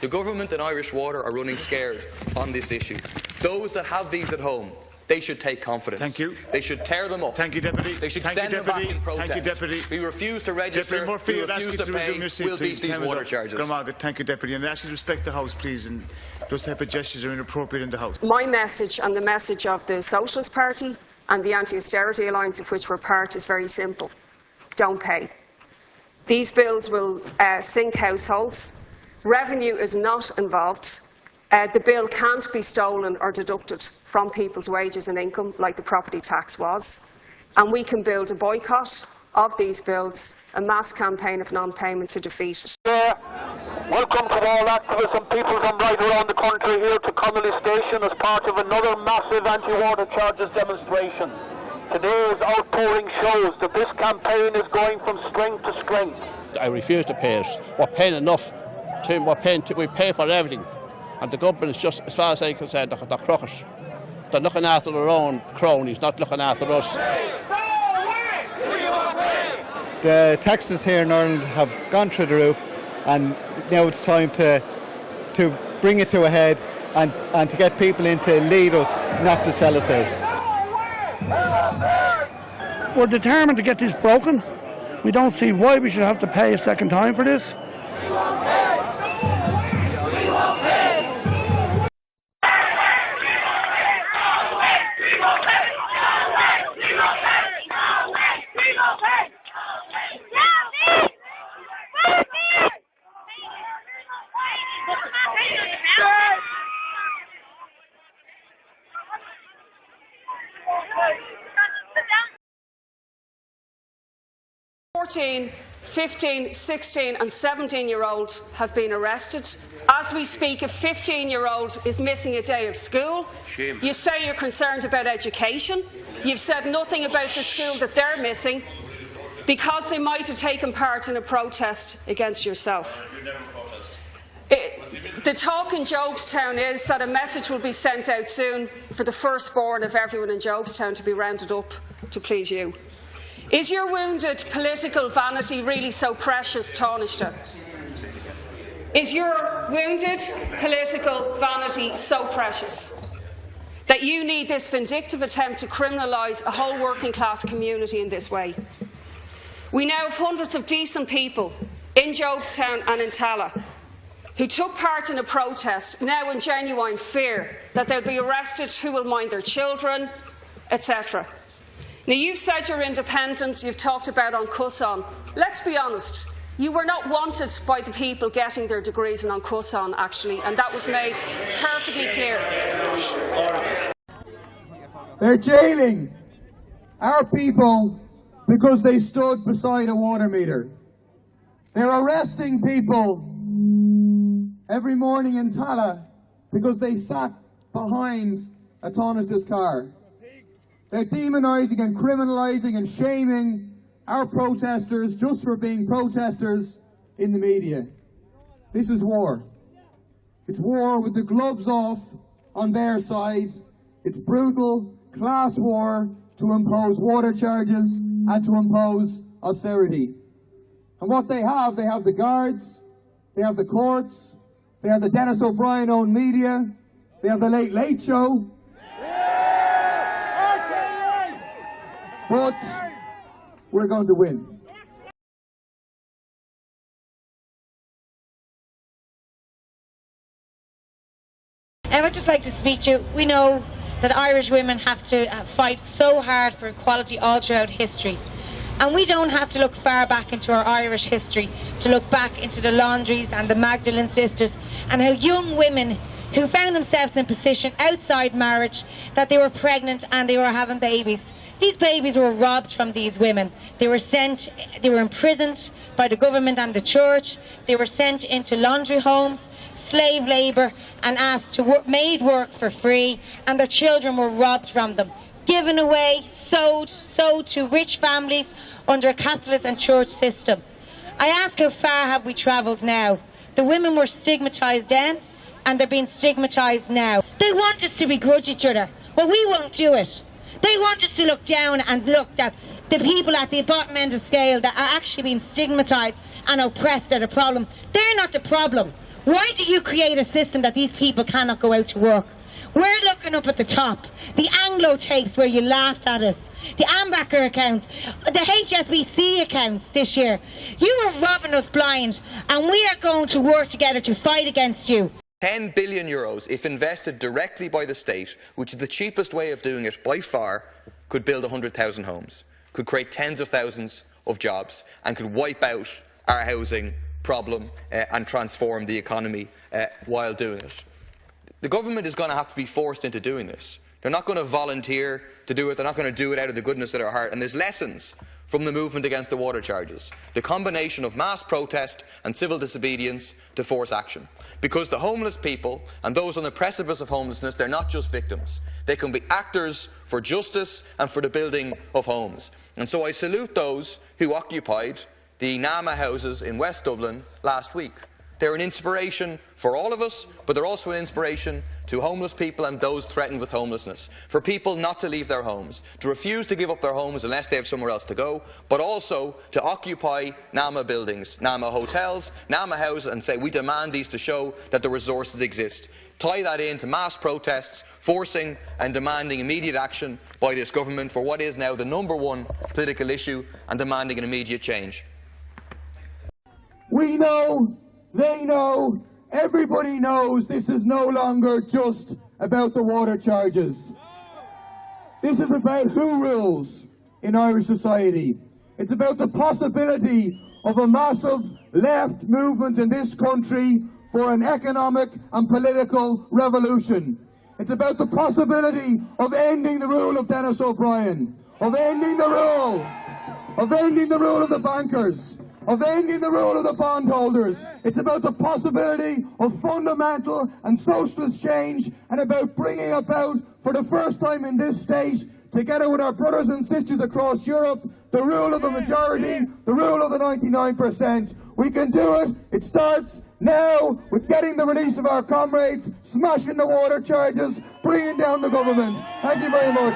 The government and Irish Water are running scared on this issue. Those that have these at home, they should take confidence. Thank you. They should tear them up. Thank you, Deputy. They should Thank send you, them back Deputy. in protest. Thank you, Deputy. We refuse to register. Deputy Murphy, we I'd ask refuse you to to pay. resume your seat, We'll please. beat these water charges. Thank you, Deputy. And I ask you to respect the House, please, and those type of gestures are inappropriate in the House. My message and the message of the Socialist Party and the Anti-Austerity Alliance, of which we're part, is very simple. Don't pay. These bills will sink households. Revenue is not involved. The bill can't be stolen or deducted from people's wages and income like the property tax was. And we can build a boycott of these bills, a mass campaign of non-payment to defeat it. Welcome to all activists and people from right around the country here to Connolly Station as part of another massive anti-water charges demonstration. Today's outpouring shows that this campaign is going from strength to strength. I refuse to pay it. We're paying enough. We pay for everything. And the government is just, as far as I'm concerned, they're crooked. They're looking after their own cronies, not looking after us. The taxes here in Ireland have gone through the roof, and now it's time to bring it to a head and to get people in to lead us, not to sell us out. We're determined to get this broken. We don't see why we should have to pay a second time for this. Fourteen, 15, 16 and 17-year-olds have been arrested. As we speak, a 15-year-old is missing a day of school. Shame. You say you're concerned about education. You've said nothing about the school that they're missing because they might have taken part in a protest against yourself. The talk in Jobstown is that a message will be sent out soon for the firstborn of everyone in Jobstown to be rounded up to please you. Is your wounded political vanity really so precious, Taoiseach? Is your wounded political vanity so precious that you need this vindictive attempt to criminalise a whole working-class community in this way? We now have hundreds of decent people in Jobstown and in Tallaght who took part in a protest, now in genuine fear that they'll be arrested, who will mind their children, etc. Now, you've said you're independent, you've talked about An Cúsán. Let's be honest, you were not wanted by the people getting their degrees in An Cúsán, actually, and that was made perfectly clear. They're jailing our people because they stood beside a water meter. They're arresting people every morning in Tallaght because they sat behind a Taoiseach's car. They're demonising and criminalising and shaming our protesters just for being protesters in the media. This is war. It's war with the gloves off on their side. It's brutal class war to impose water charges and to impose austerity. And what they have the guards, they have the courts, they have the Dennis O'Brien-owned media, they have the Late Late Show. But we're going to win. I would just like to speak to you. We know that Irish women have to fight so hard for equality all throughout history. And we don't have to look far back into our Irish history to look back into the Laundries and the Magdalene sisters and how young women who found themselves in a position outside marriage that they were pregnant and they were having babies. These babies were robbed from these women. They were imprisoned by the government and the church. They were sent into laundry homes, slave labour, and asked to made work for free, and their children were robbed from them, given away, sold to rich families under a capitalist and church system. I ask, how far have we travelled now? The women were stigmatised then, and they're being stigmatised now. They want us to begrudge each other. Well, we won't do it. They want us to look down and look at the people at the bottom end of the scale that are actually being stigmatised and oppressed are the problem. They're not the problem. Why do you create a system that these people cannot go out to work? We're looking up at the top. The Anglo tapes where you laughed at us. The Ambacher accounts. The HSBC accounts this year. You are robbing us blind, and we are going to work together to fight against you. €10 billion, if invested directly by the state, which is the cheapest way of doing it by far, could build 100,000 homes, could create tens of thousands of jobs, and could wipe out our housing problem and transform the economy while doing it. The government is going to have to be forced into doing this. They're not going to volunteer to do it. They're not going to do it out of the goodness of their heart. And there's lessons from the movement against the water charges. The combination of mass protest and civil disobedience to force action. Because the homeless people and those on the precipice of homelessness, they're not just victims. They can be actors for justice and for the building of homes. And so I salute those who occupied the NAMA houses in West Dublin last week. They're an inspiration for all of us, but they're also an inspiration to homeless people and those threatened with homelessness. For people not to leave their homes, to refuse to give up their homes unless they have somewhere else to go, but also to occupy NAMA buildings, NAMA hotels, NAMA houses, and say we demand these to show that the resources exist. Tie that into mass protests, forcing and demanding immediate action by this government for what is now the #1 political issue and demanding an immediate change. We know, they know, everybody knows this is no longer just about the water charges. This is about who rules in Irish society. It's about the possibility of a massive left movement in this country for an economic and political revolution. It's about the possibility of ending the rule of Denis O'Brien, of ending the rule of the bankers, of ending the rule of the bondholders. It's about the possibility of fundamental and socialist change, and about bringing about, for the first time in this state, together with our brothers and sisters across Europe, the rule of the majority, the rule of the 99%. We can do it. It starts now with getting the release of our comrades, smashing the water charges, bringing down the government. Thank you very much.